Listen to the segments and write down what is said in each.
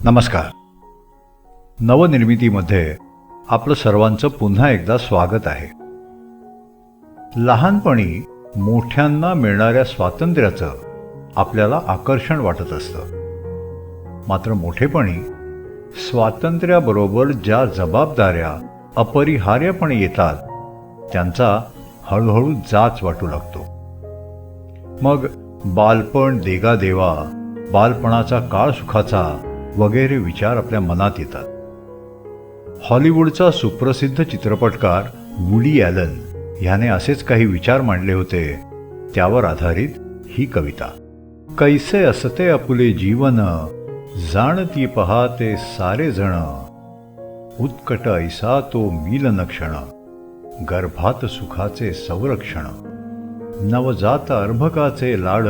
नमस्कार. नवनिर्मितीमध्ये आपलं सर्वांचं पुन्हा एकदा स्वागत आहे. लहानपणी मोठ्यांना मिळणाऱ्या स्वातंत्र्याचं आपल्याला आकर्षण वाटत असतं. मात्र मोठेपणी स्वातंत्र्याबरोबर ज्या जबाबदाऱ्या अपरिहार्यपणे येतात त्यांचा हळूहळू जाच वाटू लागतो. मग बालपण देगा देवा, बालपणाचा काळ सुखाचा वगैरे विचार आपल्या मनात येतात. हॉलिवूडचा सुप्रसिद्ध चित्रपटकार वुडी ॲलन ह्याने असेच काही विचार मांडले होते. त्यावर आधारित ही कविता. कैसे असते आपुले जीवन, जाणती पहाते सारे जण, उत्कट ऐसा तो मिलन क्षण, गर्भात सुखाचे संरक्षण, नवजात अर्भकाचे लाड,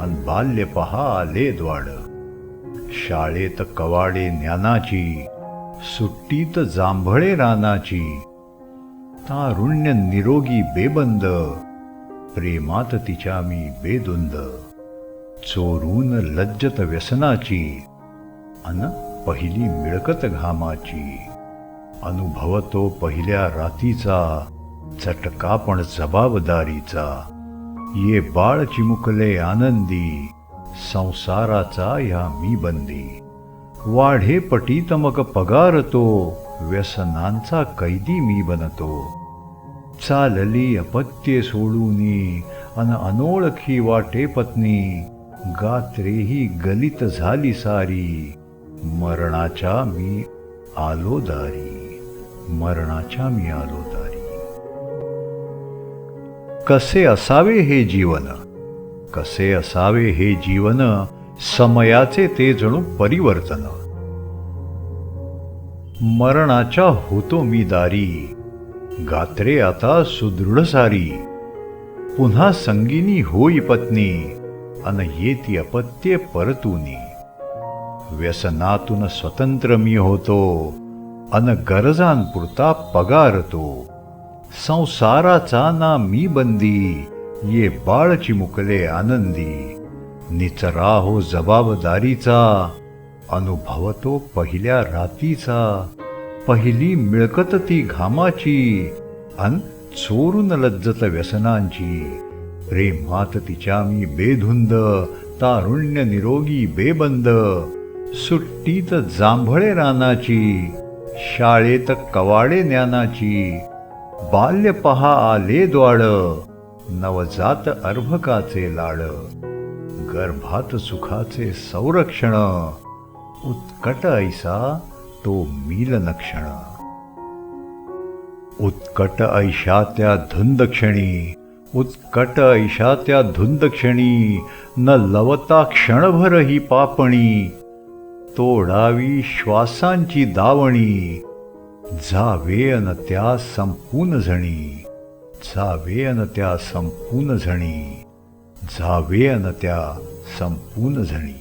अन बाल्य पहा आले द्वाड, शाळेत कवाडे ज्ञानाची, सुट्टीत जांभळे रानाची, तारुण्य निरोगी बेबंद, प्रेमात तिच्या मी बेधुंद, चोरून लज्जत व्यसनाची, अन पहिली मिळकत घामाची, अनुभवतो पहिल्या रातीचा, चटका पण जबाबदारीचा, ये बाळ चिमुकले आनंदी, संसाराचा या मी बंदी, वाढे पटीत मग पगार तो, व्यसनांचा कैदी मी बनतो, चालली अपत्ये सोडूनी, अन अनोळखी वाटे पत्नी, गात्रेही गलित झाली सारी, मरणाच्या मी आलो दारी, मरणाच्या मी आलो दारी. कसे असावे हे जीवन, कसे असावे हे जीवन, समयाचे ते जणू परिवर्तन, मरणाच्या होतो मी दारी, गात्रे आता सुदृढ सारी, पुन्हा संगिनी होई पत्नी, अन येती अपत्ये परतूनी, व्यसनातून स्वतंत्र मी होतो, अन गरजांपुरता पगारतो, संसाराचा ना मी बंदी, ये बाळ चिमुकले आनंदी, निचरा हो जबाबदारीचा, अनुभवतो पहिल्या रातीचा, पहिली मिळकत ती घामाची, अन चोरून लज्जत व्यसनांची, प्रेमात तिच्या मी बेधुंद, तारुण्य निरोगी बेबंद, सुट्टीत जांभळे रानाची, शाळेत कवाडे ज्ञानाची, बाल्य पहा आले द्वाड, नवजात अर्भकाचे लाड, गर्भात सुखाचे संरक्षण, उत्कट ऐसा तो मिलन क्षण, उत्कट ऐशा त्या धुंद क्षणी, उत्कट ऐशा त्या धुंद क्षणी, न लवता क्षणभर ही पापणी, तोडावी श्वासांची दावणी, जावे अन त्या संपून झणी, जावे अन त्या संपून झणी, जावे अन त्या संपून झणी.